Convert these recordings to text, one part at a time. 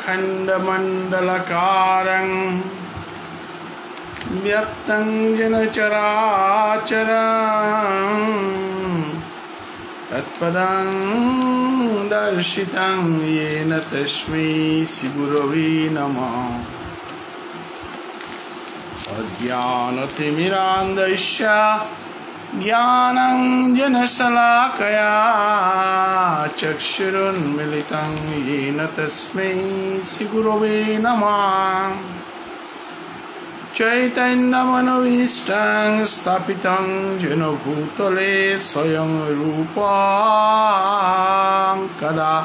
अखण्डमण्डलकारं व्यक्तं येन चराचरं तत्पदं दर्शितं येन तस्मै श्रीगुरवे नमः। अज्ञानतिमिरान्धस्य ज्ञानाञ्जनशलाकया चक्षुरुन्मीलितं येन तस्मै श्रीगुरवे नमः। चैतन्यमनोभीष्टं स्थापितं येन भूतले स्वयं रूपं कदा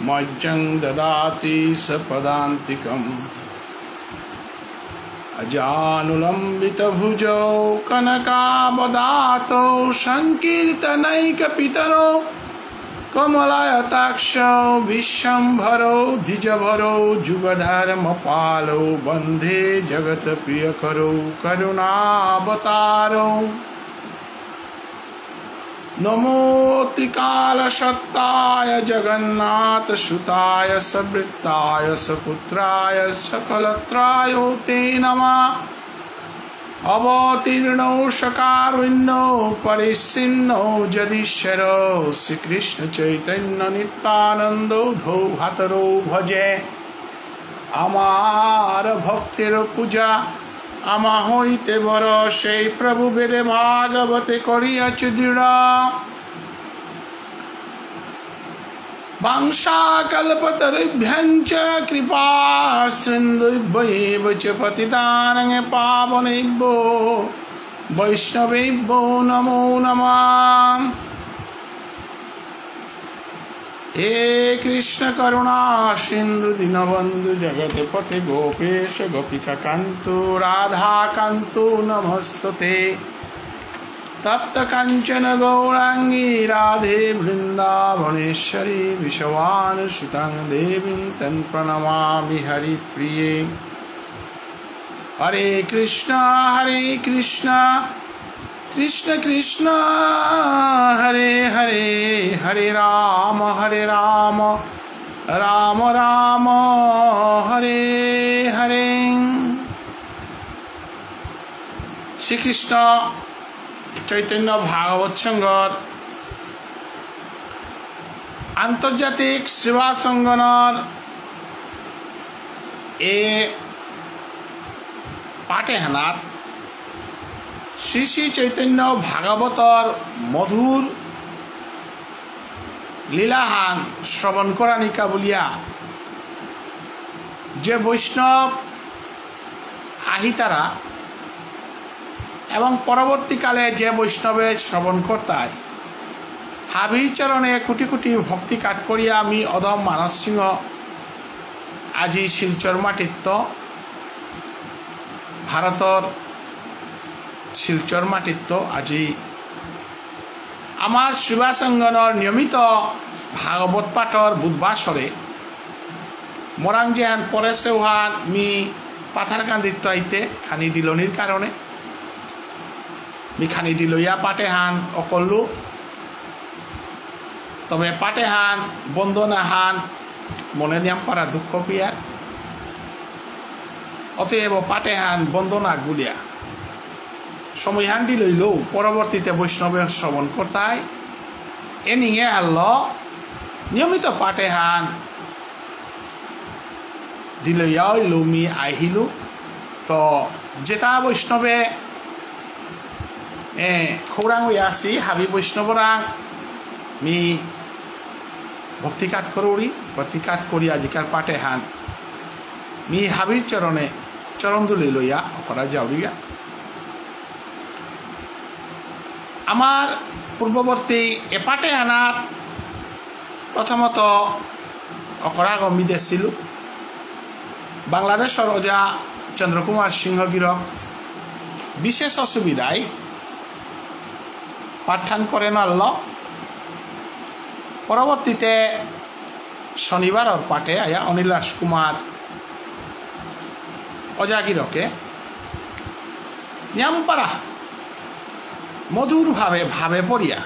मह्यं ददाति सपदान्तिकम्। अजानुलम्बितभुजौ कनकावदातौ संकीर्तनैकपितरौ कमलायताक्षौ विश्वम्भरौ द्विजभरौ जुगधर्मपालौ वन्दे जगत्प्रियकरौ करुणावतारौ। नमोऽतिकालसत्ताय जगन्नाथसुताय सवृत्ताय सपुत्राय सकलत्राय ते नमः। अवतीर्णौ सकारुण्यौ परिच्छिन्नौ जदीश्वरौ श्रीकृष्ण चैतन्य नित्यानन्दौ धौ भातरौ भजे। আমার ভক্তের পূজা আমা হইতে বড় সেই প্রভু বেদে ভাগবতে করিয়াছে দৃঢ়। বাংশাকল্পতরুভ্যঞ্চ কৃপা সিন্ধুভ্যেব চ পতিতানাং পাবনেভ্যো বৈষ্ণবেভ্যো নমো নমঃ। हे कृष्ण करुणा सिंधु दीनबंधु जगतपते गोपेश गोपिका कांतो राधा कांतो नमस्तुते। तप्त कांचन गौरांगी राधे वृंदावनेश्वरी विश्वानुसुतां देवीं तं प्रणमामि हरिप्रिये। हरे कृष्ण कृष्ण कृष्ण हरे हरे हरे राम राम राम हरे हरे। শ্রীকৃষ্ণ চৈতন্য ভাগবত সংঘর আন্তর্জাতিক সেবা সংগঠনের এ পাঠেহানাত শ্রী শ্রী চৈতন্য ভাগবতর মধুর লীলাহান শ্রবণ করানিকা বলিয়া যে বৈষ্ণব আহিতারা এবং পরবর্তীকালে যে বৈষ্ণবের শ্রবণ কর্তায় হাবির চরণে কোটি কোটি ভক্তি কাট করিয়া আমি অদম মানস সিংহ আজি শিলচর মাটিত ভারতর শিলচর মাটিত আজি আমার সেবা সংগঠনের নিয়মিত ভাগবত পাঠর বুধবাসরে মরাংজিয়ান পরেশ চৌহান মি পাথারকান্দিত আইতে খানি দিলনির কারণে মি খানি দিলইয়া পাটেহান অকল্লু তবে পাটেহান বন্দনাহান মনে নিয়াম পারা দুঃখ পিয়ার অতএব পাটেহান বন্দনা গুলিয়া সময়হান্ডি লইলেও পরবর্তীতে বৈষ্ণবের শ্রবণ করতাই এনিয়ে আল্ল নিয়মিত পাটেহান দিলইয়াও লুমি আহিলু তো যেটা বৈষ্ণবে খৌরাং হইয়াছি হাবি বৈষ্ণবরাং মি ভক্তিকাত করি ভক্তিকাত করি আজিকার পাটেহান মি হাবির চরণে চরণ দুলি লইয়া করা যাওয়া। আমার পূর্ববর্তী এপাটে আনাত প্রথমত অকরাগম বিদেশ ছিল বাংলাদেশের রজা চন্দ্রকুমার সিংহগিরক বিশেষ অসুবিধায় পাঠান করেন আল্লাহ। পরবর্তীতে শনিবারের পাঠে আয়া অনিলাস কুমার অজাগিরকে নিয়ামপাড়া মধুর ভাবে পড়িয়া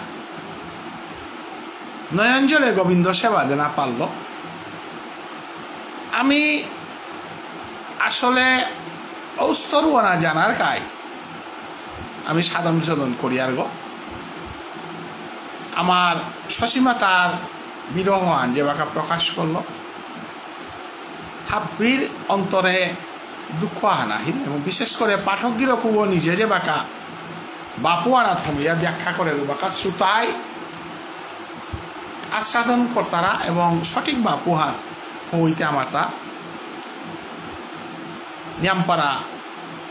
নয়ঞ্জলে গোবিন্দ সেবা দেনা পারল। আমি আসলে ঔস্তরুয়ানা জানার কাই আমি সাধন সাধন করি আর গো আমার সসীমাতার বিরহান যে বাঁকা প্রকাশ করলো হাব্বির অন্তরে দুঃখ আনাহিল এবং বিশেষ করে পাঠকগিরকুও নিজে যে বাঁকা বাপুয়ানা থমিয়া ব্যাখ্যা করে বাঁকা শ্রুতায় আস্বাদন কর্তারা এবং সঠিক বাপুহান হইতে আমার তা নিয়ামপাড়া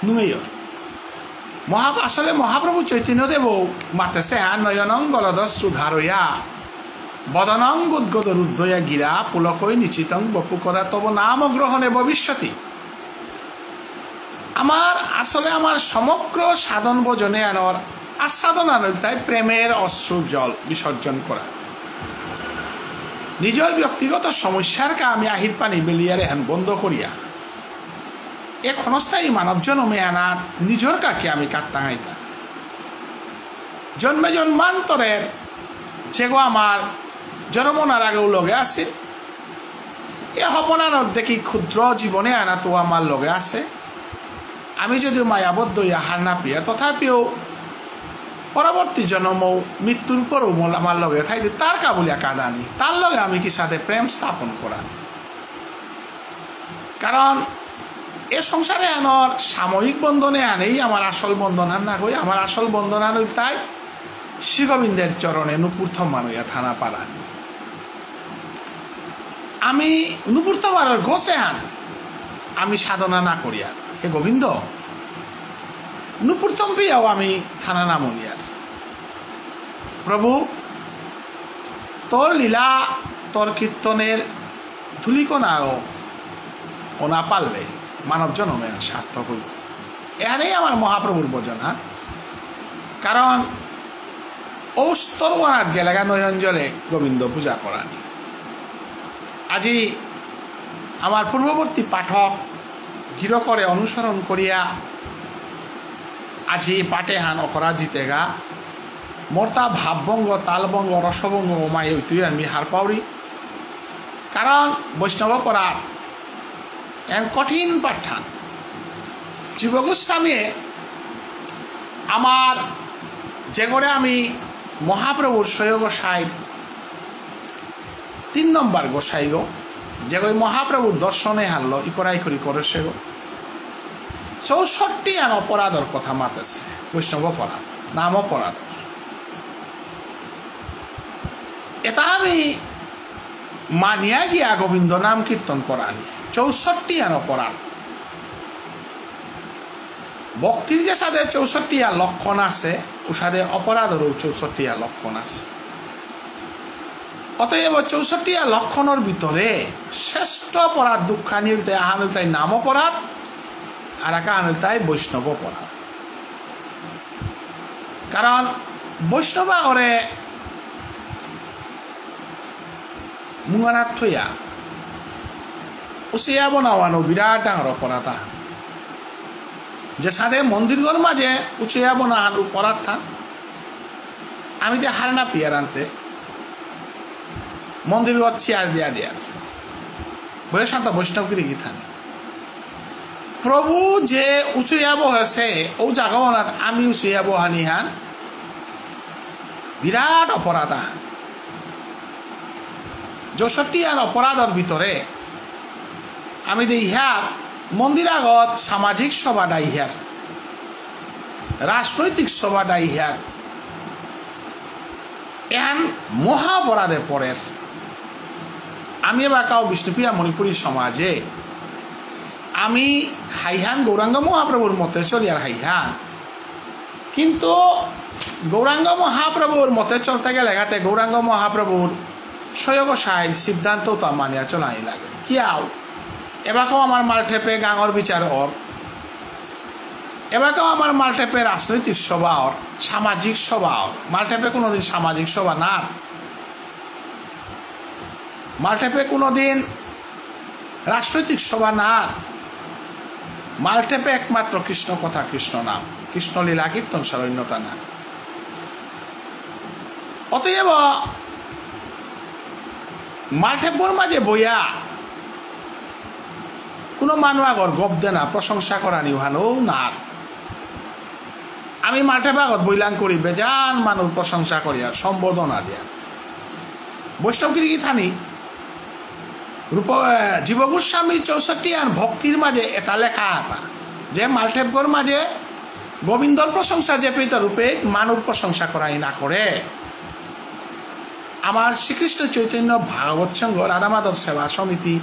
নুয়েয় আসলে মহাপ্রভু চৈতন্যদেব মাতেছে নয়নং গলদস সুধারয়া বদনং গুদ্গদ রুদ্ধয়া গিরা পুলকই নিশ্চিতং বপু কদা তব নাম গ্রহণে ভবিষ্যতি আমার সমগ্র সাধন ভোজনে আনার আস্বাদন আনল তাই প্রেমের অশ্রু জল বিসর্জন করা নিজের ব্যক্তিগত সমস্যার কা আমি আহির পানি বেলিয়া রেহান বন্ধ করিয়া এ ক্ষণস্থায়ী মানব জন্মে আনার নিজের কাকে আমি কাটতাঙাইতা জন্মে জন্মান্তরের যেগো আমার জন্মনার আগেও লগে আছে এ হপনানোর দেখি ক্ষুদ্র জীবনে আনা তো আমার লগে আছে আমি যদিও মায়াবদ্ধ ইহার না পিয়া তথাপিও পরবর্তী জন্মও মৃত্যুর পরও আমার লগে থাইতে তার কাবুলিয়া কাঁদানি তার লগে আমি কি সাথে প্রেম স্থাপন করা কারণ এ সংসারে আনার সাময়িক বন্ধনে আনেই আমার আসল বন্ধন আন না হই আমার আসল বন্ধন আনই তাই শ্রীগোবিন্দের চরণে নুপুর্থম মানুয়া থানা পালানি আমি নুপুর্থমার ঘষে আন আমি সাধনা না করিয়া হে গোবিন্দ নুপুর্থম পিয়াও আমি থানা নামনিয়ার প্রভু তোর লীলা তোর কীর্তনের ধুলিকণাও ও না পারলে মানব জন্মে সার্থক হইত এখানেই আমার মহাপ্রভুর বোঝনা কারণ ঔস্তরবনাথ গেলেগা নয়ঞ্জলে গোবিন্দ পূজা করানি আজি আমার পূর্ববর্তী পাঠক গির করে অনুসরণ করিয়া আজি পাটে হান অপরাজিতেগা মোরতা ভাবভঙ্গ তালভঙ্গ রসভঙ্গ ওমাই তুই আমি হার পাউরি কারণ বৈষ্ণব করার এক কঠিন পাঠান জীব গোস্বামী আমার যে করে আমি মহাপ্রভুর সয় গোসাই 3 নম্বর গোসাই গো যে গো মহাপ্রভুর দর্শনে হারলো ইকরাই করি করেছে গো 64 আন অপরাধর কথা মাতেছে বৈষ্ণব অপরাধ নাম অপরাধ এটা আমি মানিয়া গিয়া গোবিন্দ নাম কীর্তন করানি 64 আন অপরাধ ভক্তির যে সাথে 64 লক্ষণ আছে ও সাথে অপরাধেরও 64 লক্ষণ আছে অতএব 64 লক্ষণের ভিতরে শ্রেষ্ঠ অপরাধ দুঃখানিলতে আহানিলতাই নাম অপরাধ আর একা আনিলতাই বৈষ্ণব অপরাধ কারণ বৈষ্ণবা করে মুঙানাথ থইয়া উচিয়া বনাওয়ানো বিরাট ডাঙর অপরাধ যে সাথে মন্দিরগর মাঝে উচিয়া বনাহান অপরাধ থান আমি যে হারনা পিয়ার আনতে মন্দিরগর চেয়ার দিয়া দিয়ার বয়ে শান্ত বৈষ্ণবগিরি কি থান প্রভু যে উচিয়া বহেছে ও জাগবনাথ আমি উচিয়া বহানি হান বিরাট অপরাধ আহান 64 অপরাধের ভিতরে আমি ইহার মন্দির আগত সামাজিক সভাটা ইহার রাজনৈতিক সভাটা ইহার এন মহাপরাধে পড়ের আমি এবার কাউ বিষ্ণুপ্রিয়া মণিপুরী সমাজে আমি হাইহান গৌরাঙ্গ মহাপ্রভুর মতে চলি আর হাইহান কিন্তু গৌরাঙ্গ মহাপ্রভুর মতে চলতে গেলে গাতে গৌরাঙ্গ মহাপ্রভুর সয়গ সাহেব সিদ্ধান্ত তো মানিয়া চলাই লাগে কি আও এবারও আমার মালটেপে গাঙর বিচার ওর এবারও আমার মালটেপে রাজনৈতিক সভা ওর সামাজিক সভা ওর মালটেপে কোনোদিন সামাজিক সভা না মালটেপে কোনোদিন রাজনৈতিক সভা না মালটেপে একমাত্র কৃষ্ণ কথা কৃষ্ণ নাম কৃষ্ণ লীলা কীর্তন সারণ্যতা না অতএব মালটেপর মাঝে বইয়া মানুষ আগর গপ দে না প্রশংসা করা নিহানো না আমি মাঠে ভাগত বইলাং করি বেজান মানুষ প্রশংসা করি আর সম্বোধনা দিয়া বৈষ্ণবগিরি কি থানি জীব গোস্বামী 64 আর ভক্তির মাঝে এটা লেখা আছে যে মালটেবগর মাঝে গোবিন্দর প্রশংসা যে পেত রূপে মানুষ প্রশংসা করাই না করে আমার শ্রীকৃষ্ণ চৈতন্য ভাগবত সংঘ রাধা মাধব সেবা সমিতি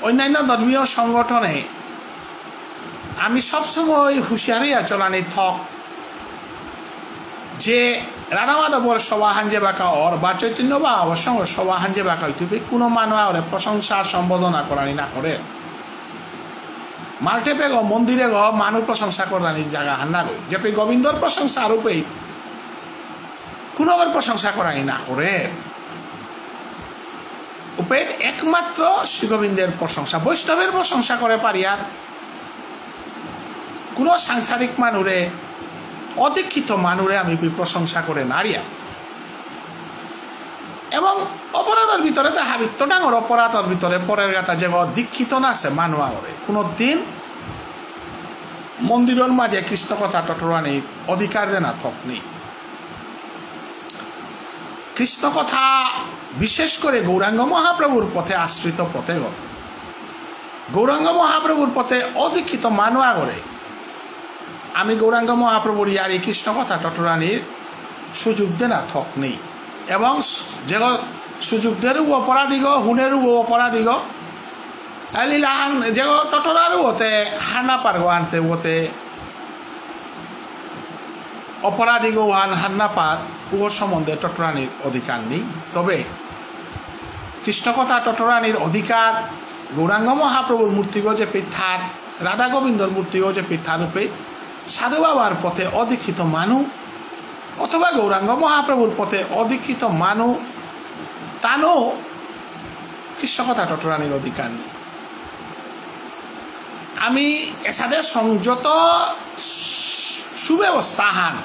অন্যান্য ধর্মীয় সংগঠনে আমি সবসময় হুঁশিয়ারি চলানি থক যে রাধা মাধবর সবাহান যে বাঁকা অর বা চৈতন্য বা অবসঙ্গ সবাহান যে বাঁকা হইতে কোনো মানুষ প্রশংসা সম্বোধনা করানি না করে মালটেপে গো মন্দিরে গো মানুষ প্রশংসা করানি জায়গা হান্না গই যে গোবিন্দর প্রশংসা রূপেই কোনো প্রশংসা করানি না করে উপেদ একমাত্র শ্রী গোবিন্দের প্রশংসা বৈষ্ণবের প্রশংসা করে পারি আর কোনো সাংসারিক মানুরে অদীক্ষিত মানুরে আমি প্রশংসা করে নারিয়া এবং অপরাধের ভিতরে হাবিত্য ডাঙর অপরাধের ভিতরে পরের গাতা যে দীক্ষিত না আছে মানুষ আগরে কোনো দিন মন্দিরের মাঝে কৃষ্ণ কথা টটরানি অধিকার না থক নেই কৃষ্ণ কথা বিশেষ করে গৌরাঙ্গ মহাপ্রভুর পথে আশ্রিত পথে গৌরাঙ্গ মহাপ্রভুর পথে অদীক্ষিত মানুষ আগরে আমি গৌরাঙ্গ মহাপ্রভুর ইয়ারি কৃষ্ণ কথা টটরানির সুযোগ দে না থক নেই এবং যে সুযোগ দেরও অপরাধী গো হুনেরও অপরাধী গো লাহান যে টটরারও হতে হানা পার গো আনতে ওতে অপরাধী গো হান্না পার ওর সম্বন্ধে টটরানির অধিকার নেই তবে কৃষ্ণ কথা টটরানির অধিকার গৌরাঙ্গ মহাপ্রভুর মূর্তিগো যে পৃথার রাধা গোবিন্দর মূর্তিগো যে পৃথা রূপে সাধু বাবার পথে অদীক্ষিত মানুষ অথবা গৌরাঙ্গ মহাপ্রভুর পথে অদীক্ষিত মানুষ তানও কৃষ্ণ কথা টটরানির অধিকার নেই আমি এসাদে সংযত সুব্যবস্থা হান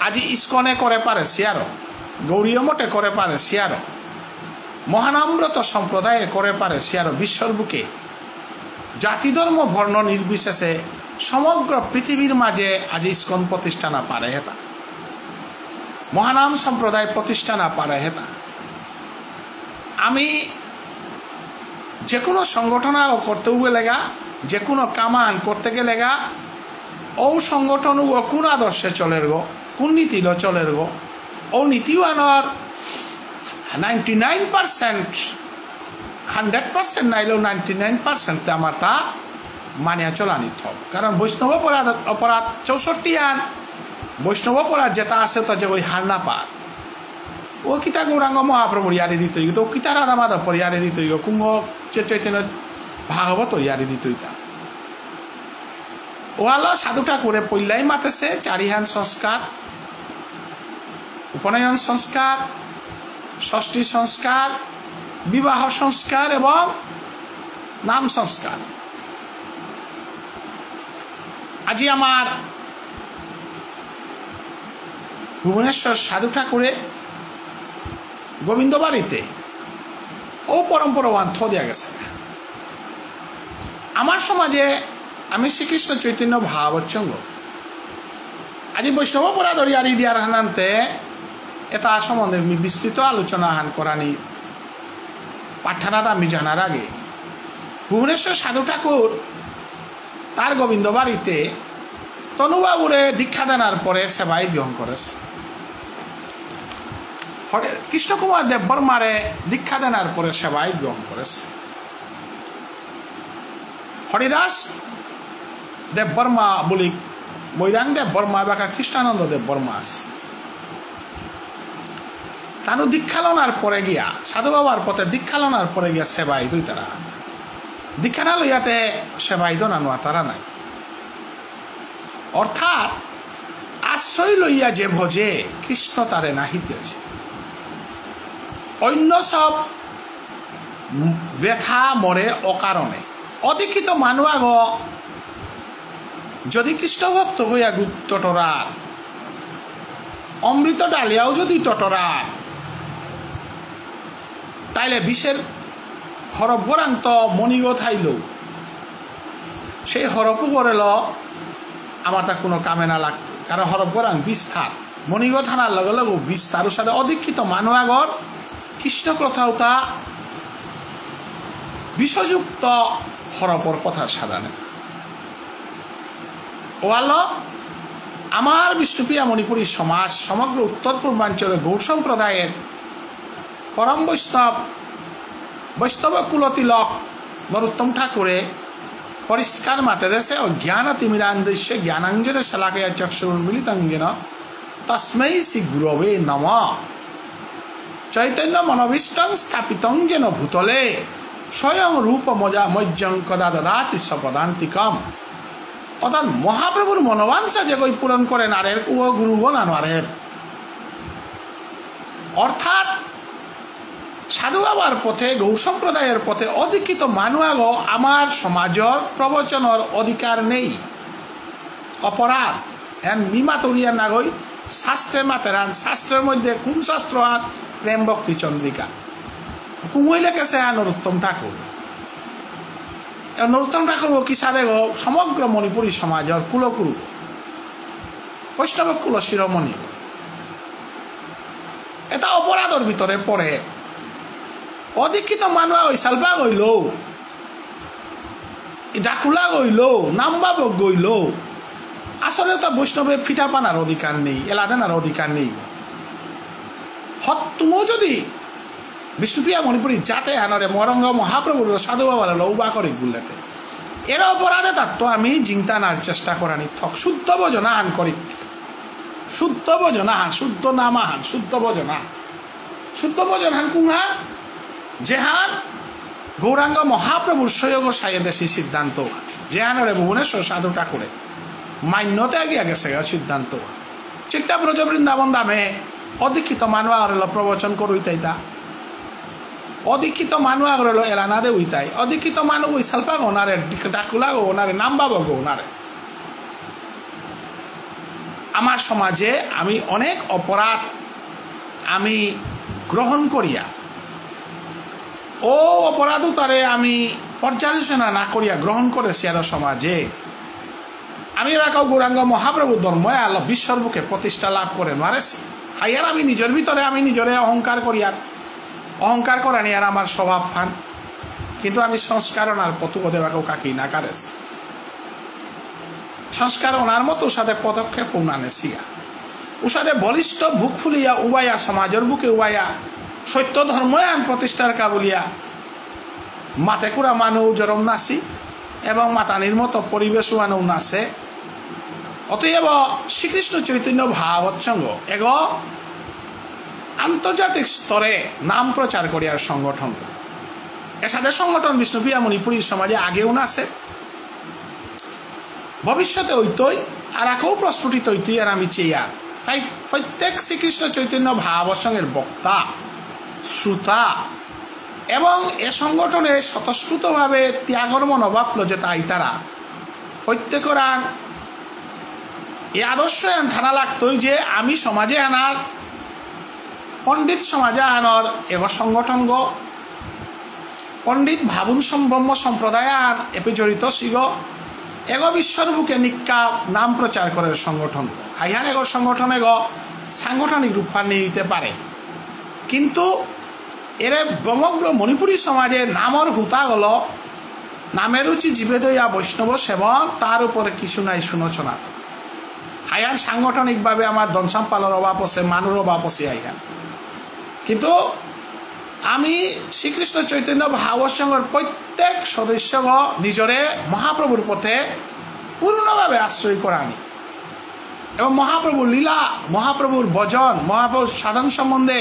আজি ইস্কনে করে পারে সিয়ার গৌরীয় মঠে করে পারে সিয়ার মহানাম্রত সম্প্রদায়ে করে পারে সিয়ার বিশ্বর বুকে জাতি ধর্ম বর্ণ নির্বিশেষে সমগ্র পৃথিবীর মাঝে আজি ইস্কন প্রতিষ্ঠা না পারে হেতা মহানাম সম্প্রদায় প্রতিষ্ঠা না পারে হেতা আমি যে কোনো সংগঠন করতে গেলেগা যে কোনো কামান করতে গেলেগা ও সংগঠন কোন আদর্শে চলের গো কোন নীতি চলের গো ও নীতিও আনার 99% 100% নাইলেও 99% আমার তা মানিয়া চলানি থক কারণ বৈষ্ণব অপরাধ 64 আন বৈষ্ণব অপরাধ যেটা আছে তো যে ওই হান্না পার ও কিতা গৌরাঙ্গ মহাপ্রভুর ইয়ারি দিত তো কিতা রাধা মাধব ইয়ারি দিত কুম্ভ চৈতন্য ভাগবত ইয়ারি দিত ওয়ালা সাধুটা করে পল্লাই মাতেছে চারিহান সংস্কার উপনয়ন সংস্কার ষষ্ঠী সংস্কার বিবাহ সংস্কার এবং নাম সংস্কার আজি আমার ভুবনেশ্বর সাধু ঠাকুরে গোবিন্দ বাড়িতে ও পরম্পরা থ দিয়া গেছে আমার সমাজে আমি শ্রীকৃষ্ণ চৈতন্য ভাগবত সংঘ আজি বৈষ্ণব অপরাধ ইয়ারি দিয়ার হানান্তে এটা সম্বন্ধে বিস্তৃত আলোচনা হান করানি পাঠানাত আমি জানার আগে ভুবনেশ্বর সাধু ঠাকুর তার গোবিন্দ বাড়িতে তনুবাবুরে দীক্ষা দানার পরে সেবাই গ্রহণ করেছে কৃষ্ণকুমার দেববর্মারে দীক্ষা দানার পরে সেবাই গ্রহণ করেছে হরিদাস দেববর্মা বলি মৈরাং দেববর্মা বা কৃষ্ণানন্দ দেববর্মা আছে তানু দীক্ষা লনার পরে গিয়া সাধু বাবার পথে দীক্ষা লনার পরে গিয়া সেবাই দুই তারা দীক্ষা না লইয়াতে সেবাই দো নানোয়া তারা নাই অর্থাৎ আশ্রয় লইয়া যে ভজে কৃষ্ণ তারে নাহিতেছে অন্য সব ব্যথা মরে অকারণে অদীক্ষিত মানুষ আগ যদি কৃষ্ণ ভক্ত হইয়া টটরার অমৃত ডালিয়াও যদি টটরার তাইলে বিষের হরপ গরান্ত মণিগ থাইল সেই হরপও করেল আমার তা কোনো কামে না লাগতো কারণ হরপ গরাং বিস্তার মণিগ থানার লগে লগে বিস্তার সাথে অদীক্ষিত মানুষ আগর কৃষ্ণ কথাওতা বিষযুক্ত হরপর কথার সাধারণে ওয়াল আমার বিষ্ণুপ্রিয়া মণিপুরী সমাজ সমগ্র উত্তর পূর্বাঞ্চলের গৌড় সম্প্রদায়ের পরম বৈষ্ণব কুলতিলক নরোত্তম ঠাকুরে পরিষ্কার মাতে দেশে অজ্ঞান তিমিরান্দস্য জ্ঞানাঞ্জনে শলাকয়া চক্ষুর্মিলিতঙ্গেন তস্मै শ্রী গুরবে নমঃ চৈতন্য মনোভীষ্টং স্থাপিতং যেন ভূতলে স্বয়ং রূপ মজ্জং কদা দদাতি সপদান্তিকম অর্থাৎ মহাপ্রভুর মনোবাঞ্ছা যে কই পূরণ করে নারের ও গুরুগণ আনোয়ারের অর্থাৎ সাধু বাবার পথে গৌর সম্প্রদায়ের পথে অধিকৃত মানুষ আমার সমাজের প্রবচনের অধিকার নেই অপরাধ এন মিমা তরিয়া নাগই শাস্ত্রে মাতেরান শাস্ত্রের মধ্যে কোন শাস্ত্র আন প্রেম ভক্তি চন্দ্রিকা কুমইলে কেছে নরোত্তম ঠাকুর নরোত্তম ঠাকুর কি সাধে সমগ্র মণিপুরী সমাজের কুলকুরু বৈষ্ণব কুল শিরোমণি এটা অপরাধের ভিতরে পড়ে অধিকৃত মানুষ ওই সালবা গইল ডাকুলা গইল নামবাব গইল আসলে তো বৈষ্ণবের ফিটা পানার অধিকার নেই এলাদানার অধিকার নেই তুমিও যদি বিষ্ণুপ্রিয়া মণিপুরী যাতে আনরে মরঙ্গ মহাপ্রভুর সাধু বাবার লৌবা করে গুলাতে এর অপরাধে তার তো আমি জিংতানার চেষ্টা করানি থক শুদ্ধ ভজনাহান করি শুদ্ধ ভজনাহান শুদ্ধ নামাহান শুদ্ধ ভজনাহান কুহান যেহান গৌরাঙ্গ মহাপ্রভুর সৈয়গ সাইদেশী সিদ্ধান্ত যেহানরে ভুবনেশ্বর সাধু ঠাকুরে মান্যতে আগিয়া গেছে সিদ্ধান্ত চিত্তা ব্রজ বৃন্দাবন দামে অদীক্ষিত মানুষ আরল প্রবচন করুইতাইতা অদীক্ষিত মানুষ আরল এলানা দে উইতাই অদীক্ষিত মানুষ ওই সালপা গোনারে ডাকুলা গোনারে নামবাব গোনারে আমার সমাজে আমি অনেক অপরাধ আমি গ্রহণ করিয়া ও অপরাধও তারে আমি পর্যালোচনা না করিয়া গ্রহণ করেছি আর সমাজে আমি এলাকাও গৌরাঙ্গ মহাপ্রভু ধর্ম আল্লাহ বিশ্বর বুকে প্রতিষ্ঠা লাভ করে মারেছি হাইয়ার আমি নিজের ভিতরে আমি নিজরে অহংকার করানি আর আমার স্বভাব ফান কিন্তু আমি সংস্কার ওনার পতুক দেবাকেও কাকি না কারেছি সংস্কার ওনার মতো সাথে পদক্ষেপ উনানেছিয়া উসাদে বলিষ্ঠ বুক ফুলিয়া উবাইয়া সমাজের বুকে উবাইয়া সত্য ধর্ময়ান প্রতিষ্ঠার কাবুলিয়া মাতে কুড়া মানুষ জরম নাচি এবং মাতানির মতো পরিবেশ মানুষ নাচে অতএব শ্রীকৃষ্ণ চৈতন্য ভাবৎসঙ্গ এগ আন্তর্জাতিক স্তরে নাম প্রচার করিয়ার সংগঠন এসাথে সংগঠন বিষ্ণুপ্রিয়া মণিপুরী সমাজে আগেও নাচে ভবিষ্যতে হইতই আর আগেও প্রস্ফুটিত হইতই আর আমি চেয়া তাই প্রত্যেক শ্রীকৃষ্ণ চৈতন্য ভাবৎসঙ্গের বক্তা শ্রোতা এবং এ সংগঠনে স্বতঃস্ফূর্তভাবে ত্যাগর মনোভাব যে তাই তারা প্রত্যেকের এই আদর্শ থানা লাগতই যে আমি সমাজে আনার পণ্ডিত সমাজে আনার এগ সংগঠন পণ্ডিত ভাবুন ব্রহ্ম সম্প্রদায় আন এপি জড়িত শিগ এগ বিশ্বর বুকে নিকা নাম প্রচার করে সংগঠন হাইহান এগ সংগঠন এগ সাংগঠনিক রূপ নিতে পারে কিন্তু এর সমগ্র মণিপুরী সমাজে নামর হুতা গল নামের রুচি জীবে দইয়া বৈষ্ণব সেবন তার উপরে কিছু নাই শুনোচনা হাইয়ান সাংগঠনিকভাবে আমার ধন সম্পাদর অভাব আছে মানুষ অভাব আছে হাইয়ান কিন্তু আমি শ্রীকৃষ্ণ চৈতন্য ভাবৎসঙ্গের প্রত্যেক সদস্য নিজরে মহাপ্রভুর পথে পূর্ণভাবে আশ্রয় করা আনি এবং মহাপ্রভুর লীলা মহাপ্রভুর ভজন মহাপ্রভুর সাধন সম্বন্ধে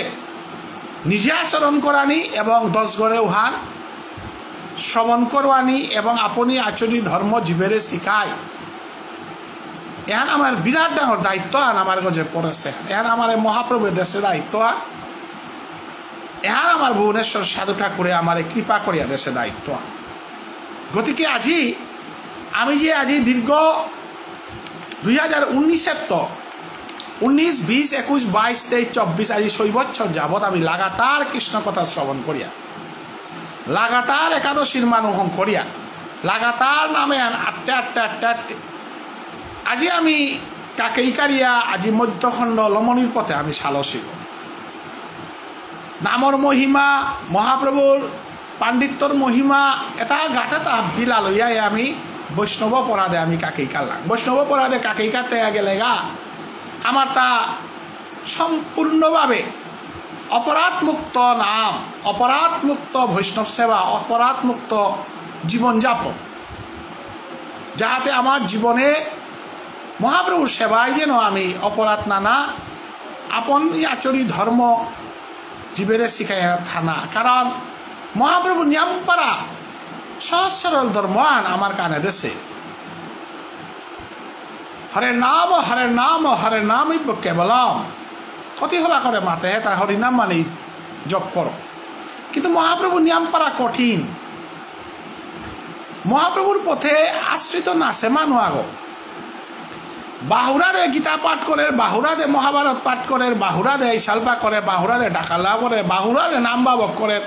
নিজে আচরণ করানি এবং 10 গড়ে উহান শ্রবণ করবানি এবং আপনি আচরি ধর্ম জীবেরে শিখায় এহান আমার বিরাট ডাঙর দায়িত্ব আন আমার গজে পড়েছে এহান আমার মহাপ্রভুর দেশে দায়িত্ব এহান আমার ভুবনেশ্বর সাধু ঠাকুরে আমার কৃপা করিয়া দেশে দায়িত্ব গতিকে আজি আমি যে আজি দীর্ঘ 2019 তো 19, 20, 21, 22, 23, 24 আজি 6 বছর যাবৎ আমি লাগাতার কৃষ্ণ কথা শ্রবণ করিয়া লাগাতার একাদশীর মানুষন করিয়া লাগাতার নামে আটটে আজি আমি কাকেইকারিয়া আজি মধ্যখণ্ড লমনির পথে আমি সালসিব নামর মহিমা মহাপ্রভুর পাণ্ডিত্যর মহিমা এটা গাঁটা বিলা লইয়াই আমি বৈষ্ণব পরাধে আমি কাকেই কারলাম বৈষ্ণব পরাধে কাকেই কাটতে গেলে গা আমার তা সম্পূর্ণভাবে অপরাধমুক্ত নাম অপরাধমুক্ত বৈষ্ণব সেবা অপরাধমুক্ত জীবনযাপন যাহাতে আমার জীবনে মহাপ্রভুর সেবায় যেন আমি অপরাধ নানা আপন আচরি ধর্ম জীবেরে শিখাই থানা কারণ মহাপ্রভু নিয়ম পারা সহজ সরল ধর্মান আমার কানে দেশে হরে নাম হরে নাম কেবলম কতি হবা করে মাতে তার হরিনাম মানে জপ করো কিন্তু মহাপ্রভু নিয়ম পারা কঠিন মহাপ্রভুর পথে আশ্রিত নাচে মানুষ আগো বাহুরাদে গীতা পাঠ করে বাহুরাদে মহাভারত পাঠ করে বাহুরাদে শালপা করে বাহুরাদে ডাকালা করে বাহুরাদে নাম বাবক করে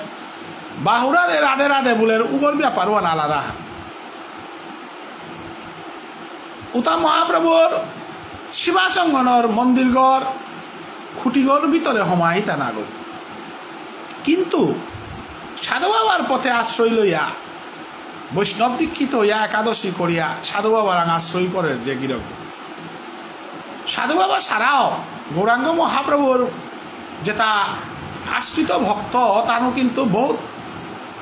বাহুরাদে রাধে রাধে বলে উগর ব্যাপার আলাদা উতা মহাপ্রভুর শিবাসঙ্গনর মন্দিরগড় খুঁটিগড় ভিতরে সমাহিতা না গই কিন্তু সাধু বাবার পথে আশ্রয় লইয়া বৈষ্ণব দীক্ষিত হইয়া একাদশী করিয়া সাধু বাবার আশ্রয় করে যে গিরক সাধু বাবা ছাড়াও গৌরাঙ্গ মহাপ্রভুর যেটা আশ্রিত ভক্ত তারও কিন্তু বহুত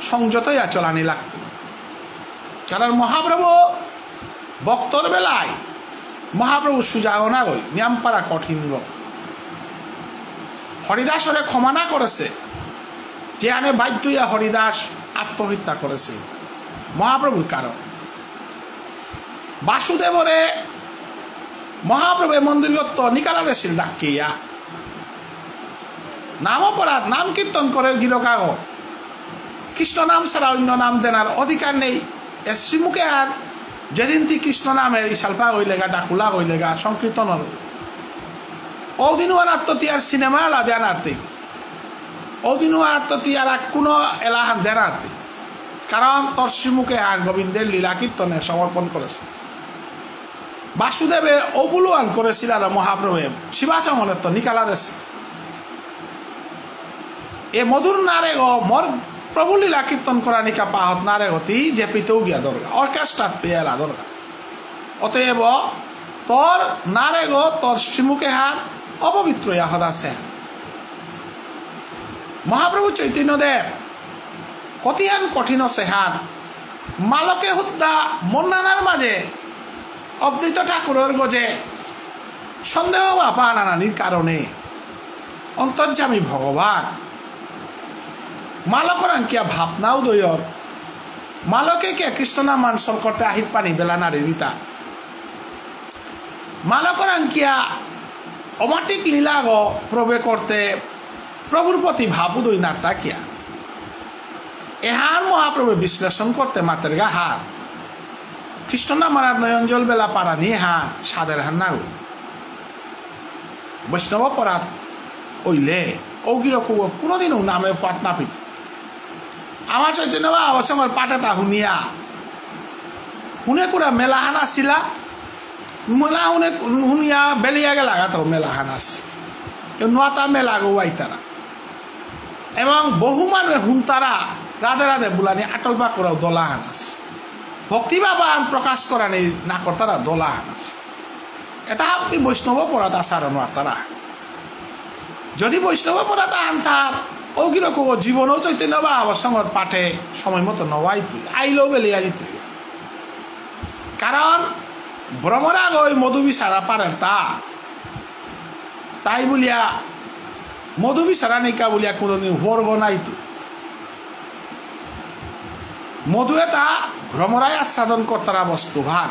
সংযত হইয়া চলানি লাগত কারণ মহাপ্রভু ভক্তর বেলায় মহাপ্রভু সুজাও না গই নিয়ম পারা কঠিন হরিদাসরে ক্ষমা না করেছে যে আনে বাধ্য হইয়া হরিদাস আত্মহত্যা করেছে মহাপ্রভুর কারণ বাসুদেবরে মহাপ্রভু মন্দিরগত নিকালা দেশিল ডাকিয়া নাম অপরাধ নাম কীর্তন করে গিরকাগ কৃষ্ণ নাম ছাড়া অন্য নাম দেনার অধিকার নেই শ্রীমুখে আর যেদিন তি কৃষ্ণ নামের ইশালপা হইলেগা ডাকুলা হইলেগা সংকীর্তন ওদিনও আর তিয়ার সিনেমা এলা দেন আর্থিক ওদিনও আর তিয়ার কোনো এলাহান দেন আর্থিক কারণ তোর শ্রীমুখে আর গোবিন্দের লীলা কীর্তনে সমর্পণ করেছে বাসুদেবে অবুলুয়ান করেছিল মহাপ্রভু শিবাচমনের তো নিকালা দেশে এ মধুর নারে গো মর প্রভু লীলা কীর্তন করা নিকা পাহত নারে গতি যে পিতেও গিয়া দরকার অর্কেস্ট্রার পেয়েলা দরকার অতএব তোর নারে গো তোর শ্রীমুখে হাত অপবিত্র ইয়াহত আছে মহাপ্রভু চৈতন্যদেব কতিহান কঠিন সেহান মালকে হুদ্দা মন্নানার মাঝে অদ্বৈত ঠাকুরের গজে সন্দেহ বাপা নানানির কারণে অন্তর্যামী ভগবান মালকরাং কিয়া ভাবনা উদয়র মালকে কে কৃষ্ণনাম মানসর করতে আহিত পানি বেলা নারী রিতা মালকরাং কিয়া অমাটিক লীলা গ প্রবে করতে প্রভুর প্রতি ভাব উদয় না তাকিয়া এহার মহাপ্রভু বিশ্লেষণ করতে মাতের গা হার কৃষ্ণনাম মারাত নয়ঞ্জল বেলা পারা নিয়ে হার সাদের হার না বৈষ্ণব পরাত ওইলে ওগির কোনোদিনও নামে পাত না পিত আমার চৈতন্য বা অবসর পাটে তা শুনিয়া শুনে কুড়া মেলাহান আসিলা মেলা শুনে শুনিয়া বেলিয়া গেলা তো মেলাহান আসি নোয়াতা মেলা গো আইতারা এবং বহু মানুষ হুনতারা রাধে রাধে বুলানি আটল বা করাও দলাহান আছে ভক্তি বাবা প্রকাশ করা নেই না করতারা দলাহান আছে এটা আপনি বৈষ্ণব পরাত আচারণ তারা যদি বৈষ্ণব পরাত আনতার ওগির জীবনও চৈতন্য বা অবসর পাঠে সময় মতো নওয়াই তুই আইলেও বেলিয়া তুই কারণ ভ্রমরাগ ওই মধু বিচারা পারেন তাই বলিয়া মধু বিচারা নিকা বলিয়া কোনোদিন বর্গ নাই তুই মধু এটা ভ্রমরায় আচ্ছাদন কর্তারা বস্তু ভাগ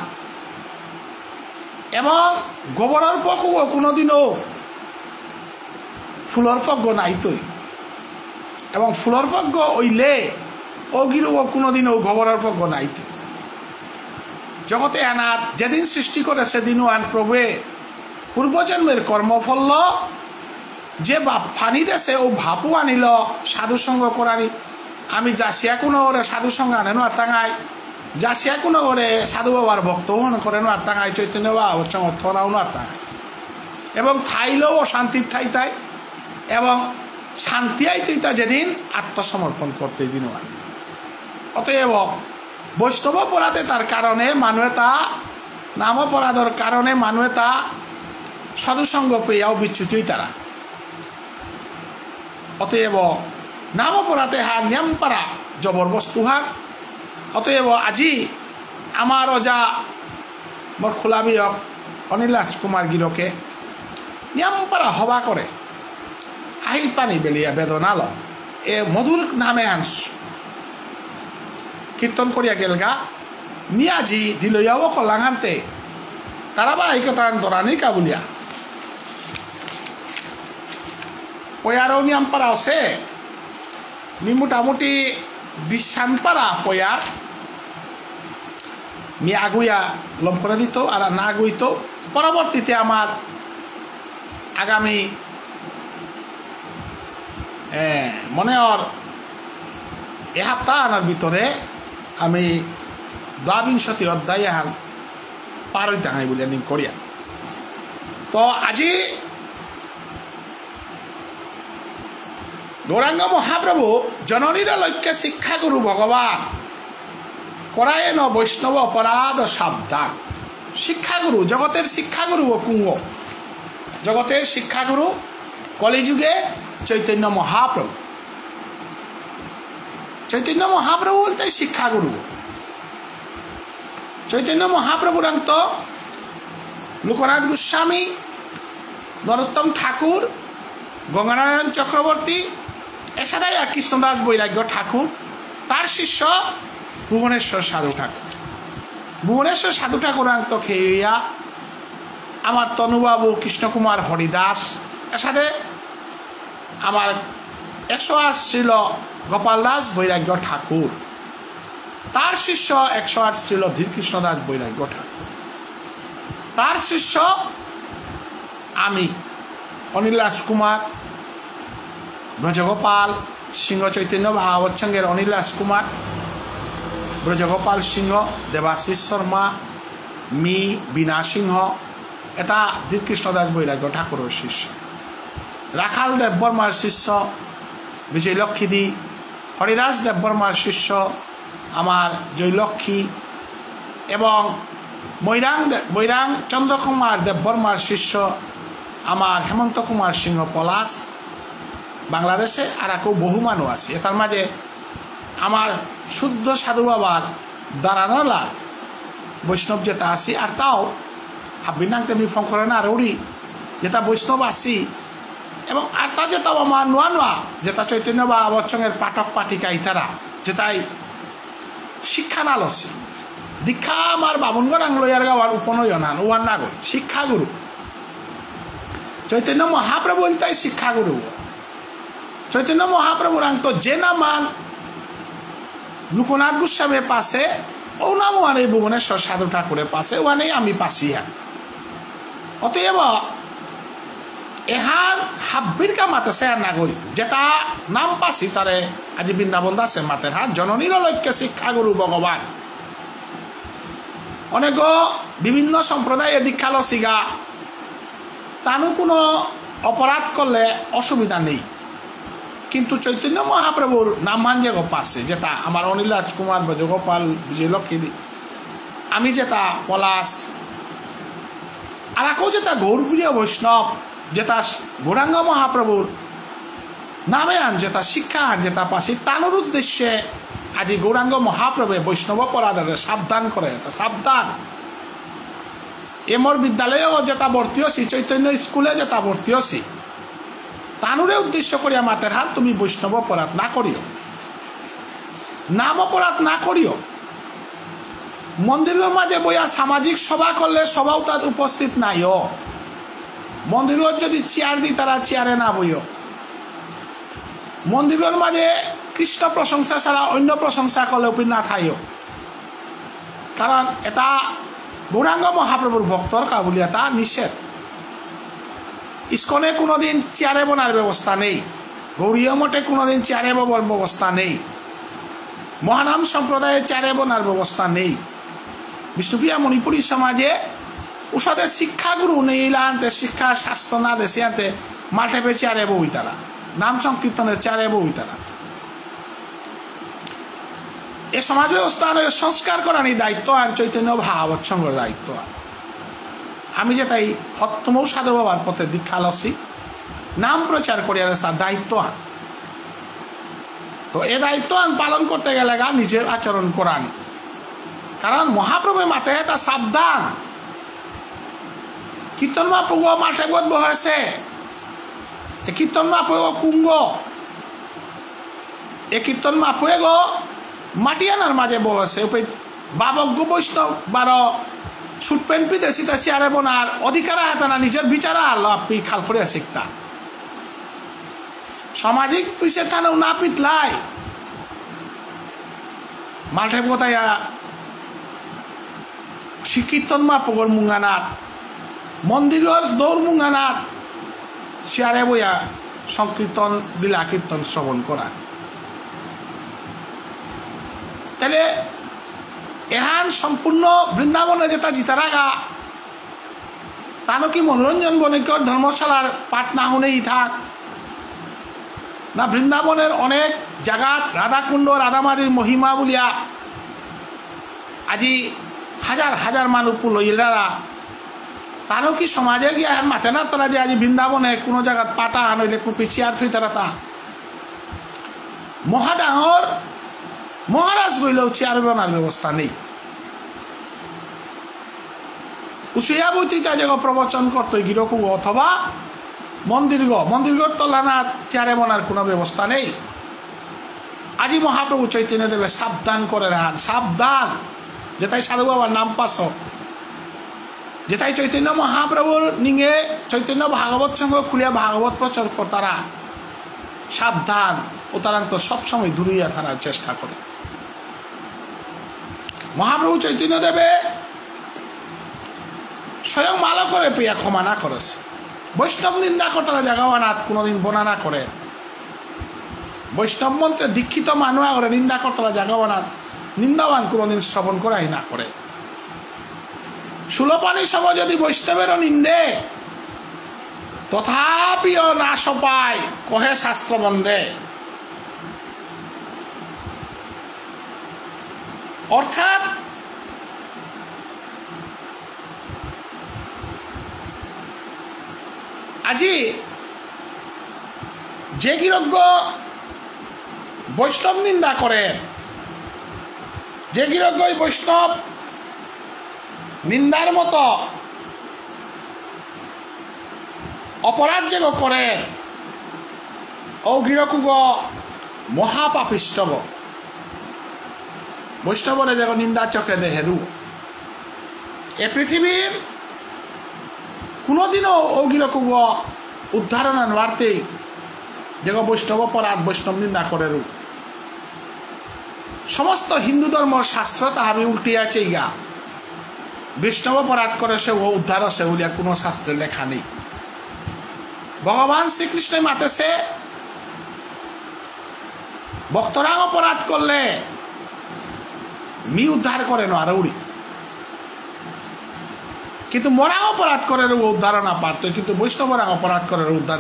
এবং গোবরের পক্ষও কোনোদিনও ফুলর পক্ষ নাই তুই এবং ফুলর পক্ষ ওইলে অগির কোনোদিনও গোবরের পক্ষ নাই তুই জগতে আনার যেদিন সৃষ্টি করে সেদিনও আন প্রভুয়ে পূর্বজন্মের কর্মফল যে ফানি দেশে ও ভাপু আনিল সাধুসঙ্গ করানি আমি যাসিয়া কোনো ওরে সাধু সঙ্গে আনেন আর টাঙাই যাসিয়া কোনো ওরে সাধু বাবার ভক্ত হন করেন আর টাঙাই চৈতন্য বাবা অর্থনাও আর টাঙাই এবং থাইলেও অশান্তির ঠাই তাই এবং শান্তি আইতা যেদিন আত্মসমর্পণ করতে দিন অতএব বৈষ্ণব অপরাধে তার কারণে মানুহে তা নাম অপরাধের কারণে মানুহে তা সাধুসঙ্গ পেয়াও বিচ্যুতি তারা অতএব নাম অপরাধে হা নিয়ম পারা জবরবস্তু হাক অতএব আজি আমার অজা মোর খোলাবিয়ক অনিল রাজকুমার গিরকে নিয়ম পারা হবা করে আহিল পানি বেলিয়া বেদনাল এ মধুর নামে আনস কীর্তন করিয়া গেলগা নিয়াজি দিলইয়াও কলাঙান্তে তারা বা একতা দরানি কাবুলিয়া পয়ারও নিয়ম পারা আছে নি মোটামুটি বিশ্বান পারা পয়ার নি আগুয়া লম করে দিত আর না আগুইত পরবর্তীতে আমার আগামী মনে ওর এ সপ্তাহ আনার ভিতরে আমি ২২ অধ্যায় এখন পার হইতে হাই বলে নি করিয়া তো আজি গৌরাঙ্গ মহাপ্রভু জননীর লক্ষ্যে শিক্ষাগুরু ভগবান করায় ন বৈষ্ণব অপরাধ সাবধান শিক্ষাগুরু জগতের শিক্ষাগুরু ও কুঙ্গ জগতের শিক্ষাগুরু কলিযুগে চৈতন্য মহাপ্রভু চৈতন্য মহাপ্রভু বলতে শিক্ষাগুরু চৈতন্য মহাপ্রভুর অন্ত লোকনাথ গোস্বামী নরোত্তম ঠাকুর গঙ্গানারায়ণ চক্রবর্তী এছাড়াই কৃষ্ণদাস বৈরাগ্য ঠাকুর তার শিষ্য ভুবনেশ্বর সাধু ঠাকুর ভুবনেশ্বর সাধু ঠাকুর অন্ত খেয়া আমার তনুবাবু কৃষ্ণকুমার হরিদাস এর সাথে আমার 108 ছিল গোপাল দাস বৈরাগ্য ঠাকুর তার শিষ্য 108 ছিল ধীরকৃষ্ণ দাস বৈরাগ্য ঠাকুর তার শিষ্য আমি অনিল রাজকুমার ব্রজগোপাল সিংহ চৈতন্য ভাগবত সঙ্গের অনিল রাজকুমার ব্রজগোপাল সিংহ দেবাশিস শর্মা মি বীণা সিংহ এটা ধীরকৃষ্ণ দাস বৈরাগ্য ঠাকুরের শিষ্য রাখাল দেববর্মার শিষ্য বিজয়লক্ষ্মী দি হরিদাস দেববর্মার শিষ্য আমার জয়লক্ষ্মী এবং মৈরাং চন্দ্রকুমার দেববর্মার শিষ্য আমার হেমন্ত কুমার সিংহ পলাশ বাংলাদেশে আর কেউ বহু মানুষ আছে তার মাঝে আমার শুদ্ধ সাধু বাবার দাঁড়ানোলা বৈষ্ণব যেটা আছি আর তাও হাবিনাংতে বিফম করে না আর উড়ি যেটা বৈষ্ণব আছি এবং আর তা যেটাও আমার নোয়া নোয়া যেটা চৈতন্য বা বচ্চঙের পাঠক পাঠিকা ইতারা যেটাই শিক্ষা না লসি দীক্ষা আমার বামুনগড় আংলয়ার গাওয়ার উপনয়ন হান ওয়ান না গই শিক্ষাগুরু চৈতন্য মহাপ্রভু তাই শিক্ষাগুরু চৈতন্য মহাপ্রভুর আংত যে নামান লোকনাথ গোস্বামীর পাশে ও নাম ওয়ান এই ভুবনেশ্বর সাধু ঠাকুরের পাশে ওয়ানেই আমি পাশি হ্যাঁ অতএব এহার হাব্বির কা মাতেছে আর নাগরিক যেটা নাম পাছি তারে আজি বৃন্দাবন দাসে মাতের হাত জননীর লক্ষ্যে শিক্ষাগুরু ভগবান অনেক বিভিন্ন সম্প্রদায়ে দীক্ষা লসিগা তানু কোনো অপরাধ করলে অসুবিধা নেই কিন্তু চৈতন্য মহাপ্রভুর নাম মানজে পাশে যেটা আমার অনিল রাজকুমার ব্রজগোপাল বিজয়লক্ষ্মী আমি যেটা পলাশ আর কেউ যেটা গৌরপ্রিয় বৈষ্ণব যেটা গৌরাঙ্গ মহাপ্রভুর নামে আন যেটা শিক্ষা আন যেটা পাশি তানোর উদ্দেশ্যে আজি গৌরাঙ্গ মহাপ্রভু বৈষ্ণব অপরাধে সাবধান করে সাবধান এমর বিদ্যালয়েও যেটা ভর্তি হছি চৈতন্য স্কুলে যেটা ভর্তি হছি তানুরে উদ্দেশ্য করিয়া মাতের হাত তুমি বৈষ্ণব অপরাধ না করিও নাম অপরাধ না করিও মন্দিরের মাঝে বইয়া সামাজিক সভা করলে সবাও তার উপস্থিত নাইও মন্দিরের যদি চেয়ার দিই তারা চেয়ারে না বইও মন্দিরের মাঝে কৃষ্ণ প্রশংসা ছাড়া অন্য প্রশংসা করলে উপর না থাইও কারণ এটা গৌরাঙ্গ মহাপ্রভুর ভক্তর কাবুলি এটা নিষেধ ইস্কনে কোনোদিন চেয়ারে বনার ব্যবস্থা নেই গৌরীয় মঠে কোনোদিন চেয়ারে বনার ব্যবস্থা নেই মহানাম সম্প্রদায়ের চারে বোনার ব্যবস্থা নেই বিষ্ণুপ্রিয়া মণিপুরী সমাজে ওষুধের শিক্ষাগুরু নেই আনতে শিক্ষা শাস্ত্র না দেশে আনতে মাঠে চারে বই তারা নাম সংকীর্তনের চারে বই তারা এ সমাজ ব্যবস্থানের সংস্কার করার দায়িত্ব আর চৈতন্য ভাগবত সংঘের দায়িত্ব আমি যে তাই হত্তমৌ সাধু বাবার পথে দীক্ষা লসি নাম প্রচার করিয়ার তার দায়িত্ব আন তো এ দায়িত্ব আন পালন করতে গেলে নিজের আচরণ করান কারণ মহাপ্রভু মাতে তা সাবধান কীর্তন মহাপ্রভু মাঠে বোধ বহেছে এ কীর্তন মহাপ্রভু কুঙ্গ এ কীর্তন মহাপ্রভু মাটিয়ানার মাঝে বসে বাবজ্ঞ বৈষ্ণব বারো সুট প্যান্ট পিতে সীতা চেয়ারে বোনার অধিকার হাতে না নিজের বিচার আলো আপনি খাল ফরিয়া শিখতা সামাজিক পিছিয়ে থানেও না পিতলাই মাঠে বোতাইয়া কীর্তন মহাপ্রভুর মুঙ্গানাথ মন্দিরের দৌড় মুঙ্গানাথ চেয়ারে বইয়া সংকীর্তন লীলা কীর্তন শ্রবণ করা তাহলে এহান সম্পূর্ণ বৃন্দাবনে যেটা জিতারাগা তানো কি মনোরঞ্জন বণিকর ধর্মশালার পাঠ না হলেই থাক না বৃন্দাবনের অনেক জায়গাত রাধাকুণ্ড রাধামাদির মহিমা বলিয়া আজি হাজার হাজার মানুষ লইলারা তানো কি সমাজে গিয়া মাথে না তারা যে আজি বৃন্দাবনে কোনো জায়গাত পাটা আনইলে কুপি চেয়ার থই তারা তা মহাডাঙর মহারাজ গইলেও চেয়ার বানার ব্যবস্থা নেই উসিয়া বৈতিকা যে প্রবচন করতো গিরকু অথবা মন্দির তলানা চেয়ারে বনার কোনো ব্যবস্থা নেই আজি মহাপ্রভু চৈতন্য দেবে সাবধান করে রাখান সাবধান যেটাই সাধু বাবার নাম পাস যেটাই চৈতন্য মহাপ্রভুর নিঙে চৈতন্য ভাগবত সঙ্গে খুলিয়া ভাগবত প্রচার কর্তারা সাবধান ও তারা তো সবসময় দূরিয়া থাকার চেষ্টা করে মহাপ্রভু চৈতন্য দেবে স্বয়ং মালা করে পেয়া ক্ষমা না করেছে বৈষ্ণব নিন্দা কর্তারা জাগাওয়ানাথ কোনোদিন বনানা করে বৈষ্ণব মন্ত্রে দীক্ষিত মানুষ করে নিন্দা কর্তারা জাগাওয়ানাথ নিন্দাবান কোনোদিন শ্রবণ করাই না করে সুলপানি সব যদি বৈষ্ণবেরও নিন্দে তথাপিও না সপায় কহে শাস্ত্র বন্দে অর্থাৎ আজি যে গিরজ্ঞ বৈষ্ণব নিন্দা করে যে গিরজ্ঞ বৈষ্ণব নিন্দার মতো অপরাধ যে করে ও গিরকুগ মহাপাপিষ্টব বৈষ্ণবরে যে নিন্দা চোখে দেহেরু এ পৃথিবীর কোনোদিনও ও গিরকুগ উদ্ধারণ আনবারতেই যে বৈষ্ণব অপরাধ বৈষ্ণব নিন্দা করেরু সমস্ত হিন্দু ধর্ম শাস্ত্র তাহাবি উল্টিয়াছে ইগা বৈষ্ণব অপরাধ করে সে ও উদ্ধার আছে বলিয়া কোনো শাস্ত্রে লেখা নেই ভগবান শ্রীকৃষ্ণ মাতেছে ভক্তরা অপরাধ করলে মি উদ্ধার করে না আর উড়ি কিন্তু মরা অপরাধ করে উদ্ধার না পারত কিন্তু বৈষ্ণবরা অপরাধ করে উদ্ধার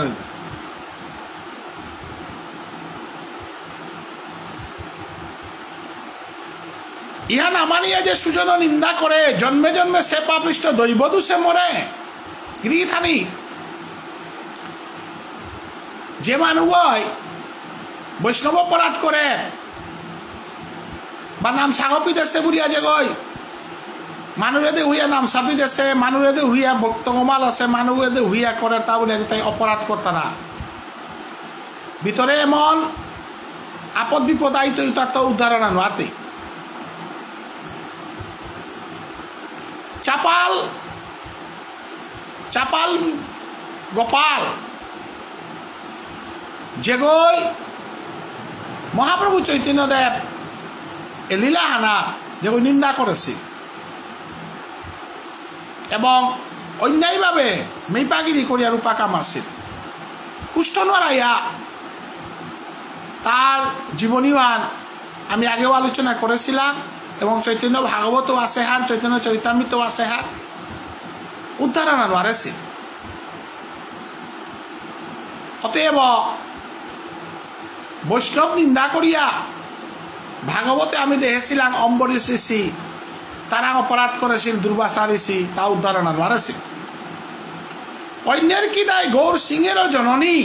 ইহা না মানিয়া যে সুজন নিন্দা করে জন্মে জন্মে সে পাপিষ্ট দৈবদু সে মরে গৃহীথানি যে মানুষ বৈষ্ণব অপরাধ করে বা নাম সাগপি দেশে বুড়িয়া যে গই মানুষেদে হুইয়া নাম সাপি দেশে মানুষেদে হুইয়া ভক্তমাল আছে মানুষেদে হুইয়া করে তা বলে তাই অপরাধ করতারা ভিতরে এমন আপদ বিপদ আইতো তার তো উদাহরণ আনতে চাপাল চাপাল গোপাল যেগই মহাপ্রভু চৈতন্যদেব এ লীলাহানা যেগই নিন্দা করেছে এবং অন্যায়ভাবে মেইপাগিরি করিয়া রূপা কামাছিল কুষ্ঠ নড়াইয়া তার জীবনীবান আমি আগেও আলোচনা করেছিলাম এবং চৈতন্য ভাগবতও আছে হান, চৈতন্য চরিতামৃতও আছে হান, উদ্ধারণ নোৱাৰেছি। অতএব বৈষ্ণব নিন্দা করিয়া ভাগবতে আমি দেখেছিলাম অম্বরীশ ঋষি তারা অপরাধ করেছিল, দুর্বাসা ঋষি, তা উদ্ধারণ নোৱাৰেছিল। অন্যের কি দায় গৌর সিংহেরও জননী,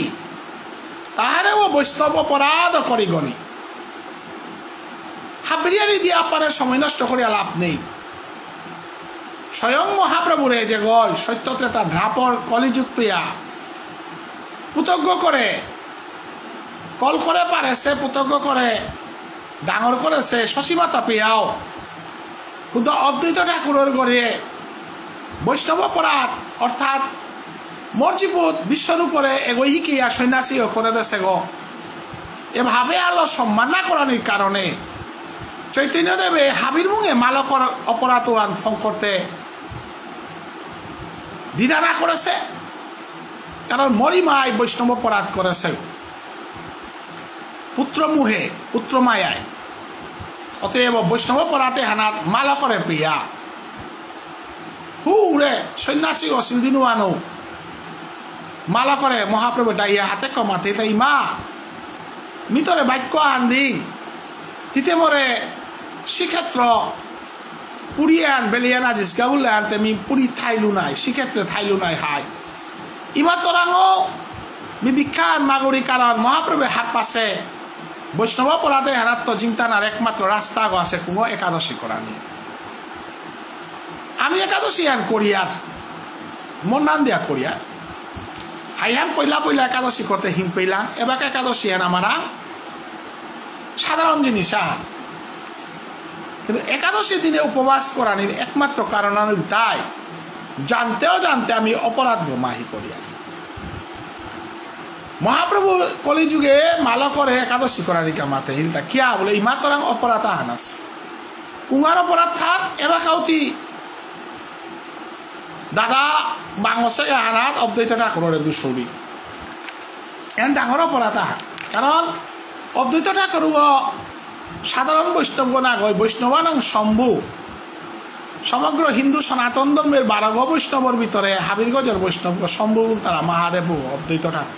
তাহারেও বৈষ্ণব অপরাধ করি গণি। হাবরিয়ারি দিয়া পারে সময় নষ্ট করিয়া লাভ নেই। স্বয়ং মহাপ্রভুরে যে গয় সত্য ত্রেতা ধ্রাপর কলিযুগ প্রিয়া পুতজ্ঞ করে কল করে পারেছে, পুতজ্ঞ করে ডাঙর করেছে শশীমাতা প্রিয়াও শুদ্ধ অদ্বৈত ঠাকুরের গড়ে বৈষ্ণব অপরাধ অর্থাৎ মর্জিপুত বিশ্বর উপরে এগোই শিকিয়া সন্ন্যাসীও করে দেছে গো। এভাবে আলো সম্মান না করানোর কারণে চৈতন্যদেবে হাবির মুঙে মালকর অপরাধ করতে দ্বিধা না করেছে, কারণ মরিমায় বৈষ্ণব অপরাধ করেছে পুত্র মুহে পুত্র মায়ায়। অতএব বৈষ্ণব অপরাধে হানাত মালকরে প্রিয়া হু উড়ে সন্ন্যাসী অসিল দিনু আনো মালকরে মহাপ্রভু ডাইয়া হাতে কমাতে তাই মা মিতরে বাক্য আন্দি তিতে মরে শ্রীক্ষেত্র পুরিয়ান বেলিয়ান আজিজ গাবুলে আনতে মি পুরী থাইলু নাই, শ্রীক্ষেত্রে থাইলু নাই হাই ইমা তরাঙও বিবিখ্যান মাগুরি কারণ মহাপ্রভু হাত পাশে বৈষ্ণব অপরাধে হারাত্ম চিন্তানার একমাত্র রাস্তা গো আছে কুঙ্গ একাদশী করা নিয়ে। আমি একাদশী আন করিয়ার মন নাম দিয়া করিয়ার হাইহান পয়লা পয়লা একাদশী করতে হিম পেলাম, এবার একাদশী আন আমারা সাধারণ জিনিস কিন্তু একাদশী দিনে উপবাস করানির একমাত্র কারণ তাই জানতেও জানতে আমি অপরাধ মাহি করিয়া। মহাপ্রভু কলিযুগে মাল করে একাদশী করারি কামাতে হিলতা কিয়া বলে ইমা তরাং অপরাধ হানাস কুঙার অপরাধ থাক এবার কাউতি দাদা বাংসে হানাত অদ্বৈত ঠাকুরের দুশরি এন ডাঙর অপরাধ কারণ অদ্বৈত ঠাকুর সাধারণ বৈষ্ণব না গয় বৈষ্ণবানং শম্ভু সমগ্র হিন্দু সনাতন ধর্মের 12 বৈষ্ণবর ভিতরে হাবিরগজের বৈষ্ণব শম্ভু তারা মহাদেব অদ্বৈত ঠাকুর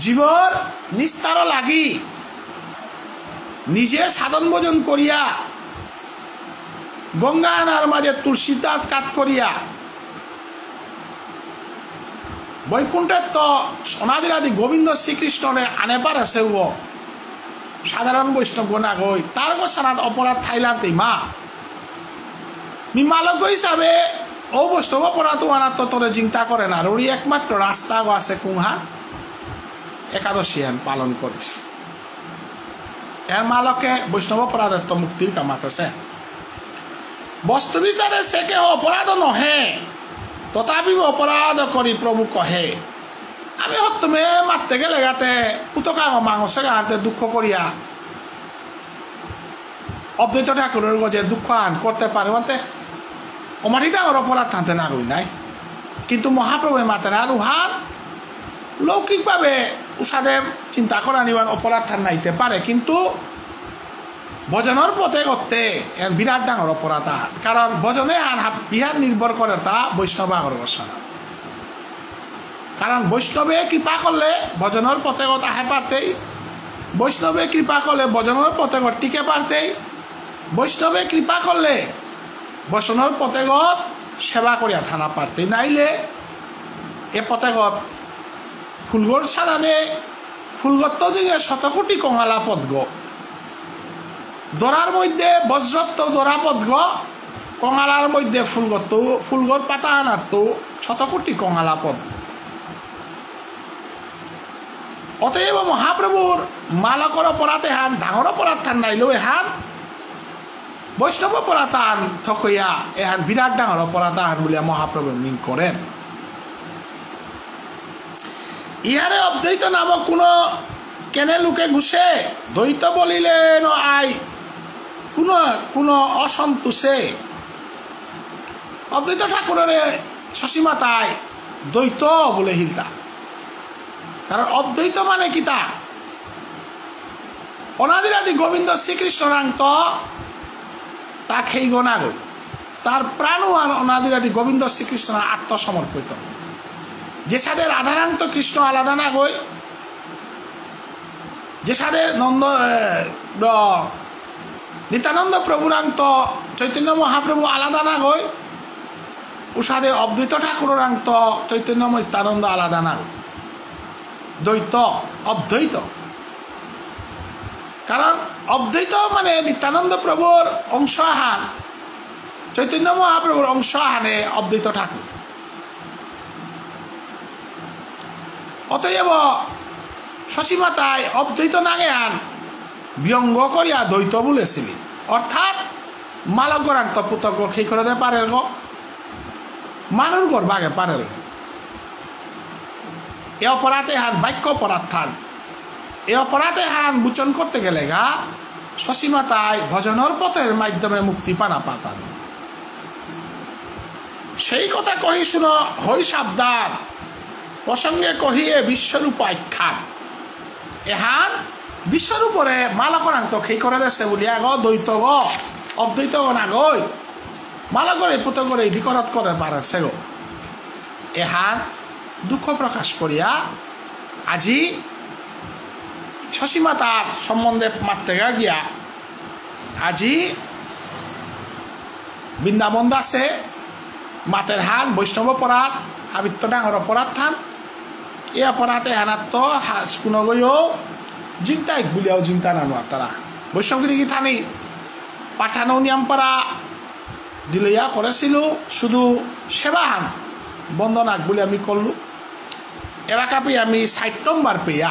জীবর নিস্তার লাগি নিজে সাধন ভোজন করিয়া গঙ্গা আনার মাঝে তুলসী দাঁত কাট করিয়া বৈকুণ্ঠের তো অনাদিরাদি গোবিন্দ শ্রীকৃষ্ণরে আনে পারে সেব সাধারণ বৈষ্ণব না গই তার গোসানাত অপরাধ থাইলাতে মা মি মালক হিসাবে ও বৈষ্ণব অপরাধ আনার তো তোরে চিন্তা করে না রড়ি একমাত্র রাস্তা গো আছে কুংহা একাদশী পালন করিস এর মালকে বৈষ্ণব অপরাধের তো মুক্তির কামাতেছে। বস্তু বিচারে সে কেহ অপরাধ নহে তথাপি অপরাধ করি প্রভু কহে আমি তুমি মারতে গেলে গাতে পুতকা মাংসে গাতে দুঃখ করিয়া অদ্বৈত ঠাকুরের গজে দুঃখ আন করতে পারে মানে অমাটি ডাঙর অপরাধ থানতে না রই নাই, কিন্তু মহাপ্রভু মাতে না রুহান লৌকিকভাবে উষাদে চিন্তা করা নিবান অপরাধ থান নাইতে পারে, কিন্তু ভজনের পথে করতে বিরাট ডাঙর অপরাধ কারণ ভজনে আন বিহার নির্ভর করে তা বৈষ্ণব আগর বসনা কারণ বৈষ্ণবে কৃপা করলে ভজনের পথে আহে পারতেই, বৈষ্ণবে কৃপা করলে ভজনের পথে টিকে পারতেই, বৈষ্ণবে কৃপা করলে বসনের পথে সেবা করিয়া থানা পারতেই, নাইলে এ পথে ফুলগড় সাধানে ফুলগত্ত দিকে শতকোটি কঙালা পদ্গ দরার মধ্যে বজ্রত্ব দরা পদ্গ কঙালার মধ্যে ফুলগত্ত ফুলগড় পাতা আনার তো শতকোটি কঙালা পদ্গ। অতএব মহাপ্রভুর মালকর অপরাধ এহান ডাঙর অপরাধ থান নাইলেও এহান বৈষ্ণব অপরাধ আন থকইয়া এহান বিরাট ডাঙর অপরাধ আন বলিয়া মহাপ্রভু মিন করেন। ইহারে অদ্বৈত নামক কোন কেনে লোকে ঘুষে দ্বৈত বলিলে ন আই কোন কোন অসন্তোষে অদ্বৈত ঠাকুরের শশীমাতায় দ্বৈত বলে হিলতা কারণ অদ্বৈত মানে কিতা অনাদিরাদি গোবিন্দ শ্রীকৃষ্ণ রাংত তা খেইগ না গই তার প্রাণ আর অনাদিরাদি গোবিন্দ শ্রীকৃষ্ণ আত্মসমর্পিত যে সাথে রাধারান্ত কৃষ্ণ আলাদা না গই যে সাথে নন্দ নিত্যানন্দ প্রভুরান্ত চৈতন্য মহাপ্রভু আলাদা না গই ও সাথে অদ্বৈত ঠাকুরান্ত চৈতন্য নিত্যানন্দ আলাদা না দ্বৈত অদ্বৈত কারণ অদ্বৈত মানে নিত্যানন্দ প্রভুর অংশ আহান চৈতন্য মহাপ্রভুর অংশ আহানে অদ্বৈত ঠাকুর অতএব শশীমাতায় অদ্বৈত নাগে আন ব্যঙ্গ করিয়া দ্বৈত বলেছিলি অর্থাৎ মালক গরান্ত পুতক সেই করে দে পারে গো মানুষ গর বাগে পারে এ অপরাধে হান বাক্য অপরাধ থান এ অপরাধে হান বুচন করতে গেলে গা শশীমাতায় ভজনের পথের মাধ্যমে মুক্তি পানা পাতান সেই কথা কহি শুনো হই সাবধান প্রসঙ্গে কহিয়ে বিশ্বরূপ আখ্যান এহান বিশ্বরূপরে মালকরান্ত সেই করে দেছে বলিয়া গ দ্বৈত গ অদ্বৈত গ না গই মালকরে পুত করে বিকরত করে পারেছে গো এহান দুঃখ প্রকাশ করিয়া আজি শশীমাতার সম্বন্ধে মারতে গিয়া আজি বৃন্দাবন দাসে মাতের হান বৈষ্ণব অপরাধ আবিত্য ডাঙর অপরাধ থান এই অপরাধে হানাত কোনো গইও চিন্তাই বলিয়াও চিন্তা নানো তারা বৈষ্ণবগিরি কি থানি পাঠানো নিয়ম পারা দিলইয়া করেছিল শুধু সেবা হান বন্দনাক বলে আমি করলু এলাকা পেয়ে আমি ৬০ নম্বর পেয়া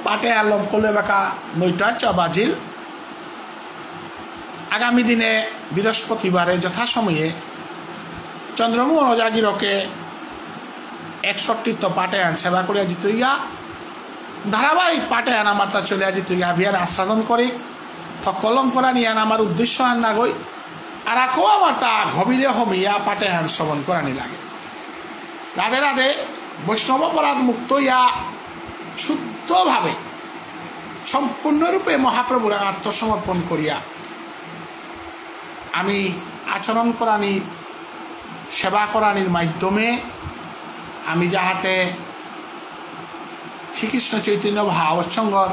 পাটে আলম করলো এলাকা ৯টার চ বাজিল আগামী দিনে বৃহস্পতিবারে যথাসময়ে চন্দ্রমোহন জাগিরকে ৬১ পাটে আন সেবা করিয়া জিত গিয়া ধারাবাহিক পাটে আন আমার তা চলে জিত গিয়া বিয়ার আস্বাদন করি কলম করা নিয়ে আন আমার উদ্দেশ্য হান না গই আর আকৌ আমার তা গভীরে হমিয়া পাটে হান শ্রবণ করানি লাগে রাধে রাধে বৈষ্ণব অপরাধ মুক্ত ইয়া শুদ্ধভাবে সম্পূর্ণরূপে মহাপ্রভুর আত্মসমর্পণ করিয়া আমি আচরণ করানি সেবা করানির মাধ্যমে আমি যাহাতে শ্রীকৃষ্ণ চৈতন্য ভাবসঙ্গর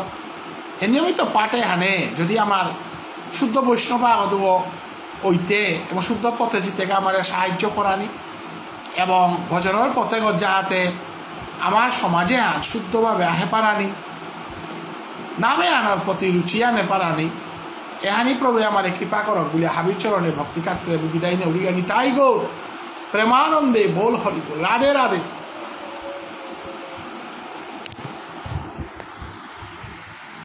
এ নিয়মিত পাটে হানে যদি আমার শুদ্ধ বৈষ্ণব আগত ওইতে এবং শুদ্ধ পথে জিতে আমার সাহায্য করানি এবং ভজনের পথে যাহাতে আমার সমাজে আন শুদ্ধভাবে আহে পারানি নামে আনার প্রতি রুচি আনে পারানি এহানি প্রভু আমার কৃপা করক বলে হাবির চরণে ভক্তি কাটতে বিদায় নে উড়িয়ানি তাই গো প্রেমানন্দে বল হরি রাধে রাধে।